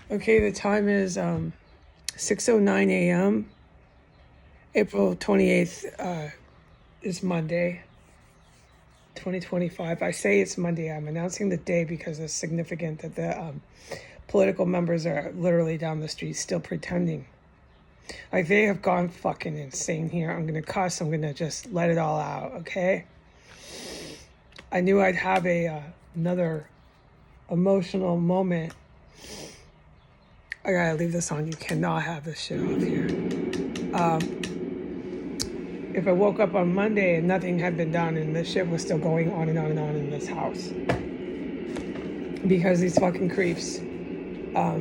Okay, the time is 6:09 a.m. April 28th is Monday, 2025. I say it's Monday. I'm announcing the day because it's significant that the political members are literally down the street still pretending. Like, they have gone fucking insane here. I'm going to cuss. I'm going to just let it all out, okay? I knew I'd have another emotional moment. I gotta leave this on. You cannot have this shit off here. If I woke up on Monday and nothing had been done and this shit was still going on and on and on in this house, because these fucking creeps are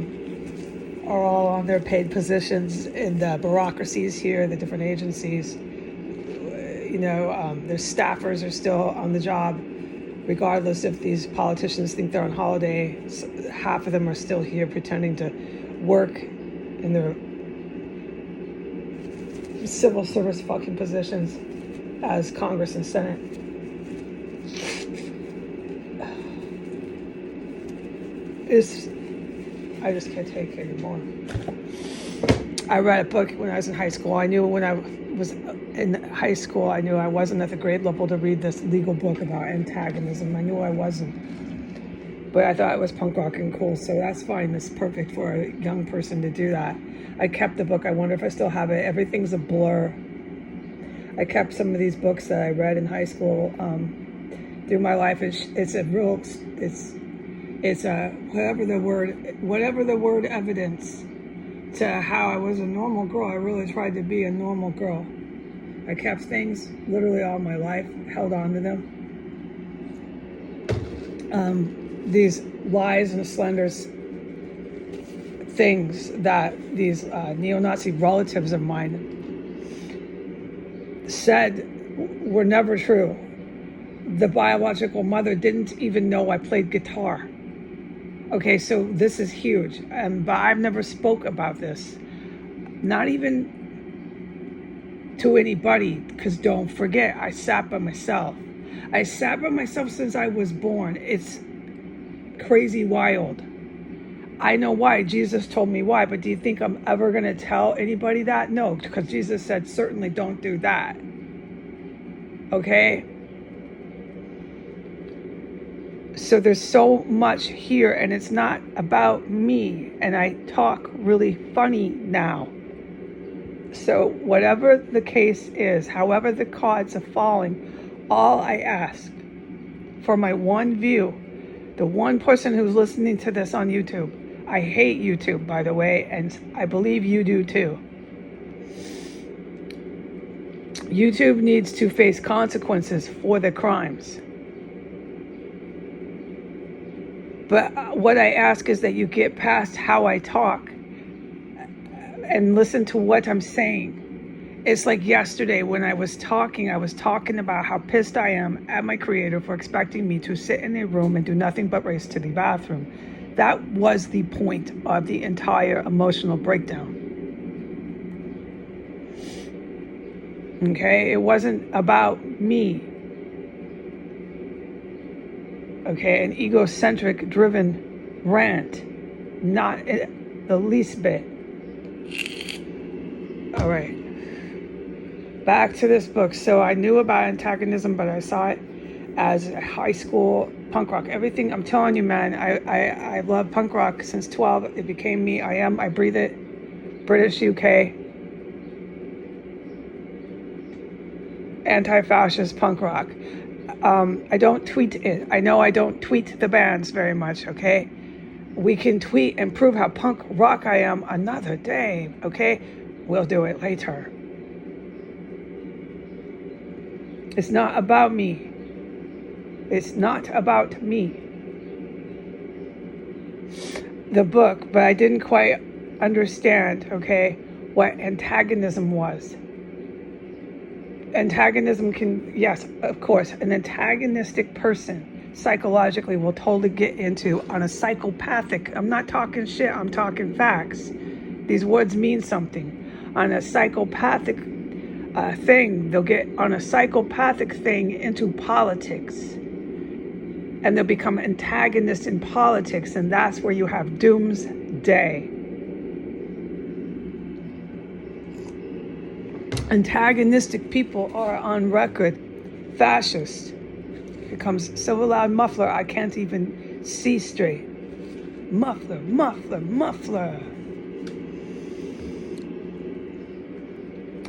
all on their paid positions in the bureaucracies here, the different agencies. Their staffers are still on the job, regardless if these politicians think they're on holiday. Half of them are still here pretending to work in their civil service fucking positions as Congress and Senate. I just can't take it anymore. I read a book when I was in high school. I knew when I was in high school, I knew I wasn't at the grade level to read this legal book about antagonism. I knew I wasn't. But I thought it was punk rock and cool, so that's fine. It's perfect for a young person to do that. I kept the book. I wonder if I still have it. Everything's a blur. I kept some of these books that I read in high school through my life. It's a whatever the word evidence to how I was a normal girl. I really tried to be a normal girl. I kept things literally all my life, held on to them. These lies and slenders things that these neo-Nazi relatives of mine said were never true. The biological mother didn't even know I played guitar. Okay, so this is huge. But I've never spoke about this. Not even to anybody, because don't forget, I sat by myself. I sat by myself since I was born. It's crazy wild. I know why. Jesus told me why, but do you think I'm ever going to tell anybody that? No, because Jesus said, certainly don't do that. Okay? So there's so much here, and it's not about me, and I talk really funny now. So whatever the case is, however the cards are falling, all I ask for my one view, the one person who's listening to this on YouTube. I hate YouTube, by the way, and I believe you do too. YouTube needs to face consequences for the crimes. But what I ask is that you get past how I talk and listen to what I'm saying. It's like yesterday when I was talking about how pissed I am at my creator for expecting me to sit in a room and do nothing but race to the bathroom. That was the point of the entire emotional breakdown. Okay, it wasn't about me. Okay, an egocentric driven rant, not the least bit. All right, back to this book. So I knew about antagonism, but I saw it as high school punk rock. Everything, I'm telling you, man, I love punk rock since 12. It became me. I breathe it. British UK. Anti-fascist punk rock. I don't tweet it. I know I don't tweet the bands very much, okay? We can tweet and prove how punk rock I am another day, okay? We'll do it later. It's not about me. It's not about me. The book, but I didn't quite understand, okay, what antagonism was. Antagonism can, yes, of course, an antagonistic person psychologically will totally get into on a psychopathic, I'm not talking shit, I'm talking facts. These words mean something. On a psychopathic thing, they'll get on a psychopathic thing into politics. And they'll become antagonists in politics, and that's where you have day. Antagonistic people are on record fascist. Here comes so loud muffler I can't even see straight. Muffler, muffler, muffler.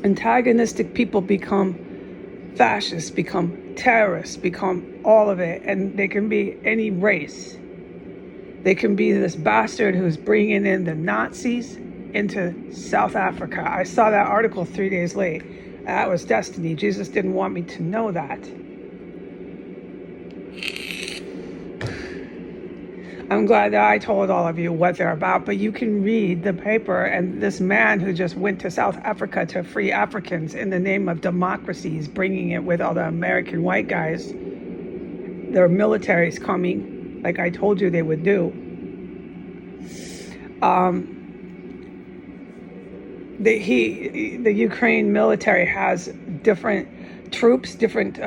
Antagonistic people become fascists, become terrorists, become all of it, and they can be any race. They can be this bastard who's bringing in the Nazis into South Africa. I saw that article 3 days late. That was destiny. Jesus didn't want me to know that. I'm glad that I told all of you what they're about, but you can read the paper, and this man who just went to South Africa to free Africans in the name of democracy is bringing it with all the American white guys. Their military's coming, like I told you they would do. The Ukraine military has different troops, different,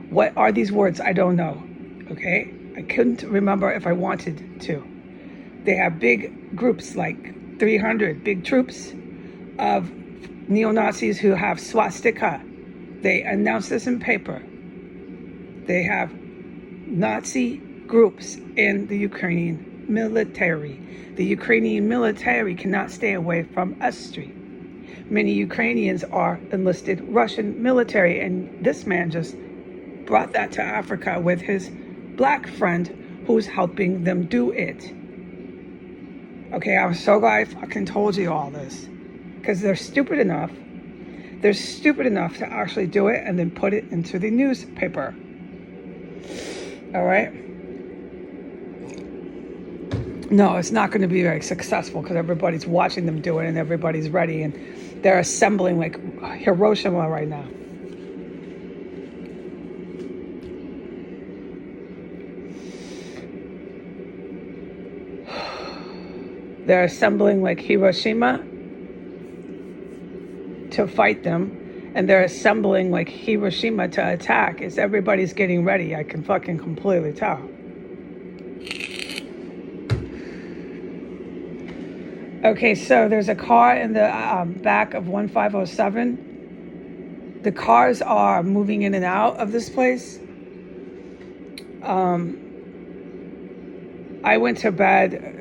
what are these words? I don't know, okay? I couldn't remember if I wanted to. They have big groups, like 300 big troops of neo-Nazis who have swastika. They announced this in paper. They have Nazi groups in the Ukrainian military. The Ukrainian military cannot stay away from S Street. Many Ukrainians are enlisted Russian military, and this man just brought that to Africa with his black friend who's helping them do it. Okay, I'm so glad I fucking told you all this, because they're stupid enough to actually do it and then put it into the newspaper. All right? No, it's not going to be very successful because everybody's watching them do it and everybody's ready, and they're assembling like Hiroshima right now. They're assembling like Hiroshima to fight them, and they're assembling like Hiroshima to attack. It's everybody's getting ready. I can fucking completely tell. Okay, so there's a car in the back of 1507. The cars are moving in and out of this place. I went to bed.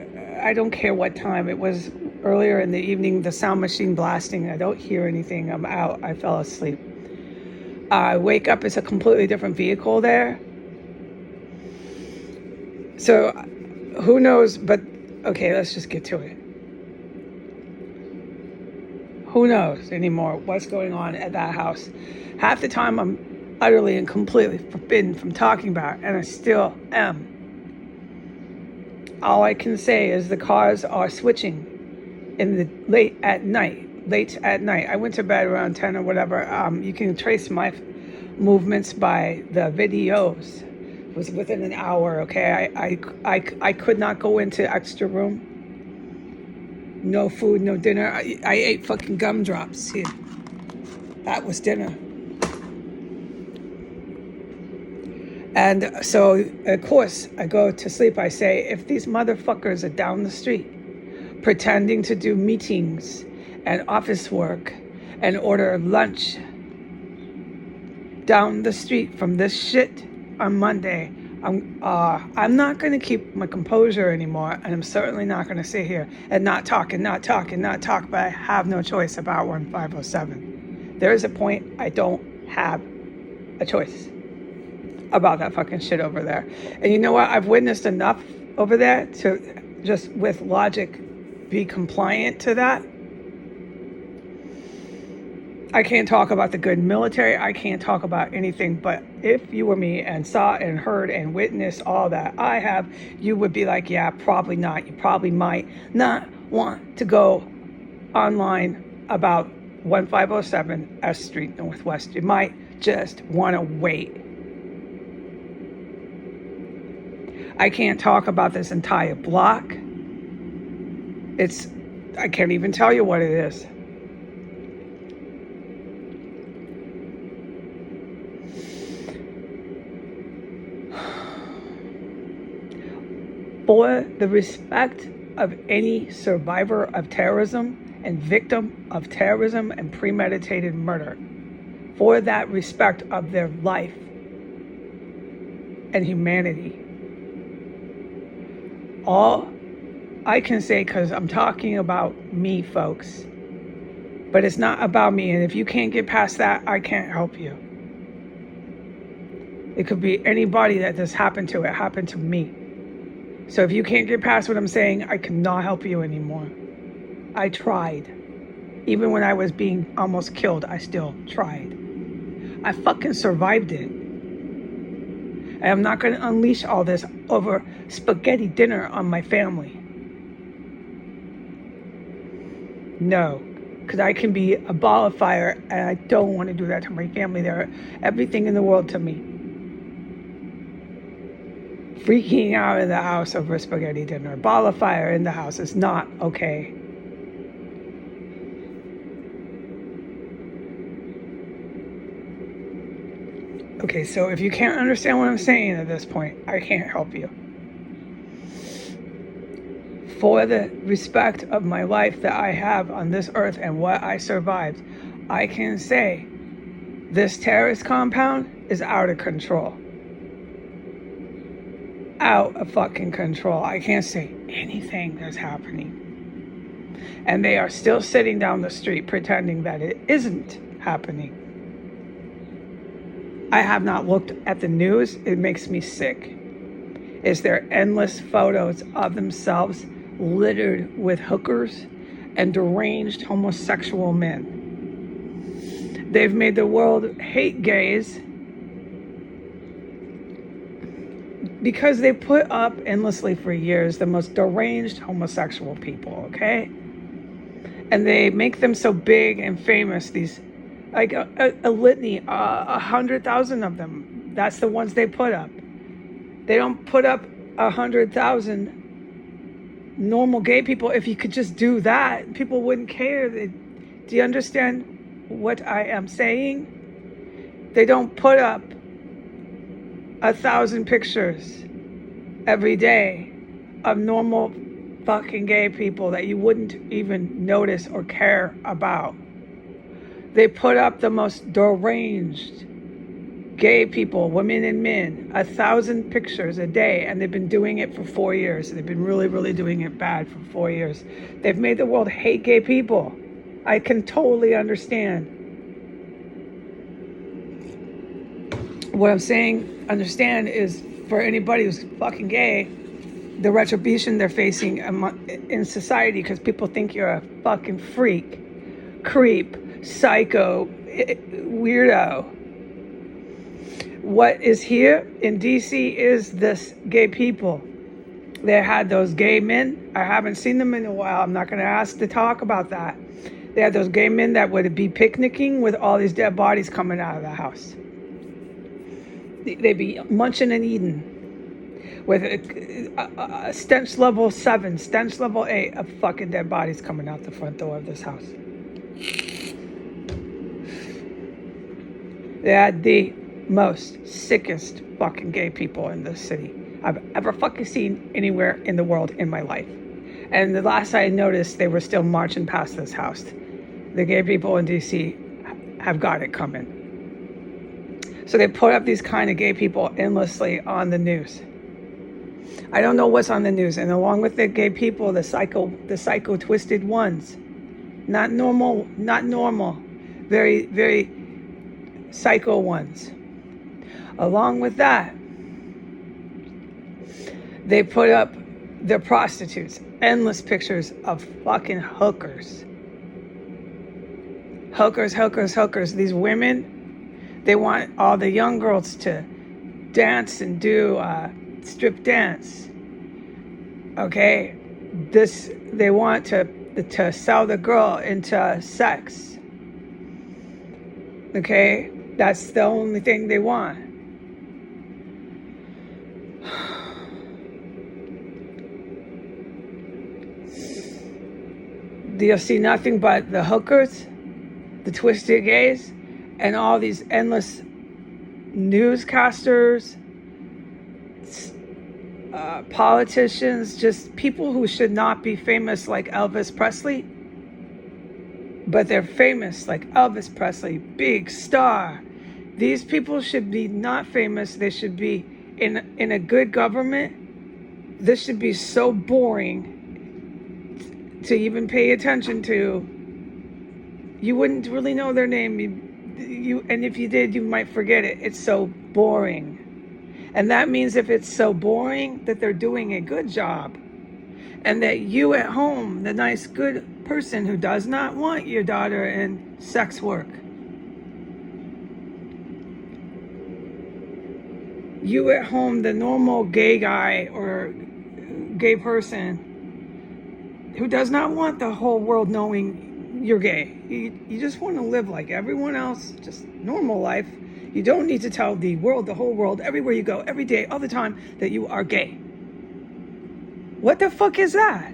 I don't care what time. It was earlier in the evening, the sound machine blasting. I don't hear anything. I'm out. I fell asleep. I wake up, it's a completely different vehicle there. So who knows, but okay, let's just get to it. Who knows anymore what's going on at that house? Half the time I'm utterly and completely forbidden from talking about it, and I still am. All I can say is the cars are switching in the late at night. I went to bed around 10 or whatever. You can trace my movements by the videos. It was within an hour, okay? I could not go into extra room. No food, no dinner. I ate fucking gumdrops here. That was dinner. And so, of course, I go to sleep. I say, if these motherfuckers are down the street pretending to do meetings and office work and order lunch down the street from this shit on Monday, I'm not going to keep my composure anymore, and I'm certainly not going to sit here and not talk, but I have no choice about 1507. There is a point I don't have a choice about that fucking shit over there. And you know what? I've witnessed enough over there to just with logic be compliant to that. I can't talk about the good military. I can't talk about anything. But if you were me and saw and heard and witnessed all that I have, you would be like, yeah, probably not. You probably might not want to go online about 1507 S Street Northwest. You might just want to wait. I can't talk about this entire block. I can't even tell you what it is. For the respect of any survivor of terrorism and victim of terrorism and premeditated murder, for that respect of their life and humanity. All I can say, because I'm talking about me, folks, but it's not about me. And if you can't get past that, I can't help you. It could be anybody that this happened to. It happened to me. So if you can't get past what I'm saying, I cannot help you anymore. I tried. Even when I was being almost killed, I still tried. I fucking survived it. And I'm not going to unleash all this over spaghetti dinner on my family. No, because I can be a ball of fire, and I don't want to do that to my family. They're everything in the world to me. Freaking out in the house over spaghetti dinner, ball of fire in the house is not okay. Okay, so if you can't understand what I'm saying at this point, I can't help you. For the respect of my life that I have on this earth and what I survived, I can say this terrorist compound is out of control. Out of fucking control. I can't say anything that's happening. And they are still sitting down the street pretending that it isn't happening. I have not looked at the news. It makes me sick. Is there endless photos of themselves littered with hookers and deranged homosexual men? They've made the world hate gays because they put up endlessly for years the most deranged homosexual people, okay? And they make them so big and famous, these, like a litany, 100,000 of them. That's the ones they put up. They don't put up 100,000 normal gay people. If you could just do that, people wouldn't care. Do you understand what I am saying? They don't put up 1,000 pictures every day of normal fucking gay people that you wouldn't even notice or care about. They put up the most deranged gay people, women and men, 1,000 pictures a day, and they've been doing it for 4 years. They've been really, really doing it bad for 4 years. They've made the world hate gay people. I can totally understand. What I'm saying, understand, is for anybody who's fucking gay, the retribution they're facing in society, because people think you're a fucking freak, creep, psycho, weirdo. What is here in DC is this gay people. They had those gay men. I haven't seen them in a while. I'm not going to ask to talk about that. They had those gay men that would be picnicking with all these dead bodies coming out of the house. They'd be munching and eating with a stench level 7, stench level 8 of fucking dead bodies coming out the front door of this house. They had the most sickest fucking gay people in this city I've ever fucking seen anywhere in the world in my life. And the last I noticed, they were still marching past this house. The gay people in DC have got it coming. So they put up these kind of gay people endlessly on the news. I don't know what's on the news. And along with the gay people, the psycho twisted ones, not normal, very, very psycho ones. Along with that, they put up the prostitutes, endless pictures of fucking hookers. Hookers. These women, they want all the young girls to dance and do strip dance. Okay? They want to sell the girl into sex. Okay? That's the only thing they want. You'll see nothing but the hookers, the twisted gays, and all these endless newscasters, politicians, just people who should not be famous like Elvis Presley, but they're famous like Elvis Presley, big star. These people should be not famous. They should be in a good government. This should be so boring to even pay attention to. You wouldn't really know their name. And if you did, you might forget it. It's so boring. And that means if it's so boring, that they're doing a good job. And that you at home, the nice, good person who does not want your daughter in sex work, you at home, the normal gay guy or gay person who does not want the whole world knowing you're gay. You just want to live like everyone else, just normal life. You don't need to tell the world, the whole world, everywhere you go, every day, all the time, that you are gay. What the fuck is that?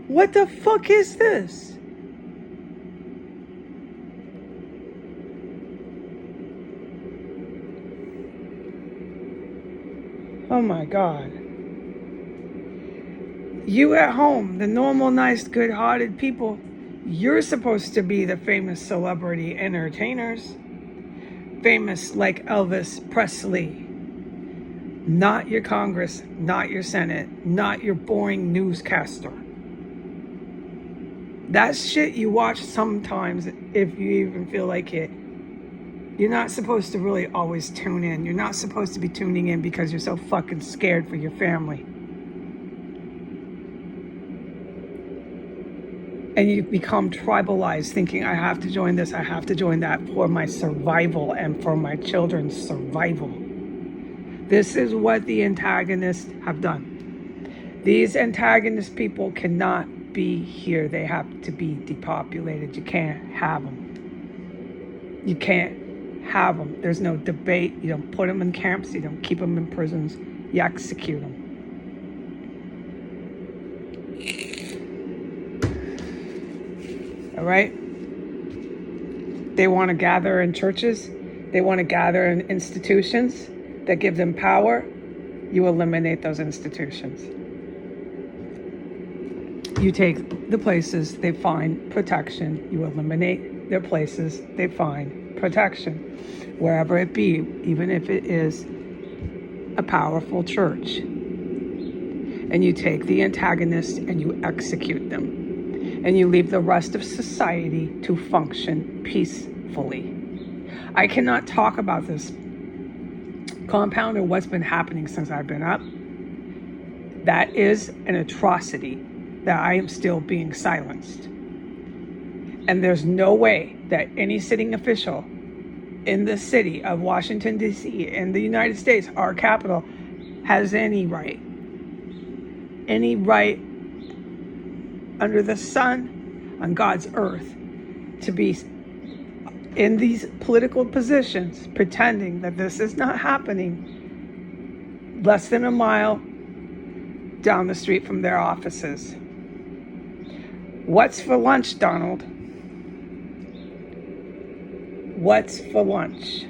What the fuck is this? Oh my God. You at home, the normal, nice, good-hearted people, you're supposed to be the famous celebrity entertainers. Famous like Elvis Presley. Not your Congress, not your Senate, not your boring newscaster. That shit you watch sometimes if you even feel like it. You're not supposed to really always tune in. You're not supposed to be tuning in because you're so fucking scared for your family. And you become tribalized, thinking, I have to join this, I have to join that for my survival and for my children's survival. This is what the antagonists have done. These antagonist people cannot be here. They have to be depopulated. You can't have them. You can't have them. There's no debate. You don't put them in camps. You don't keep them in prisons. You execute them. All right? They want to gather in churches. They want to gather in institutions that give them power. You eliminate those institutions. You take the places they find protection. You eliminate their places they find protection. Wherever it be, even if it is a powerful church. And you take the antagonists and you execute them. And you leave the rest of society to function peacefully. I cannot talk about this compound or what's been happening since I've been up. That is an atrocity that I am still being silenced. And there's no way that any sitting official in the city of Washington, D.C., in the United States, our capital, has any right under the sun on God's earth to be in these political positions pretending that this is not happening less than a mile down the street from their offices. What's for lunch, Donald? What's for lunch?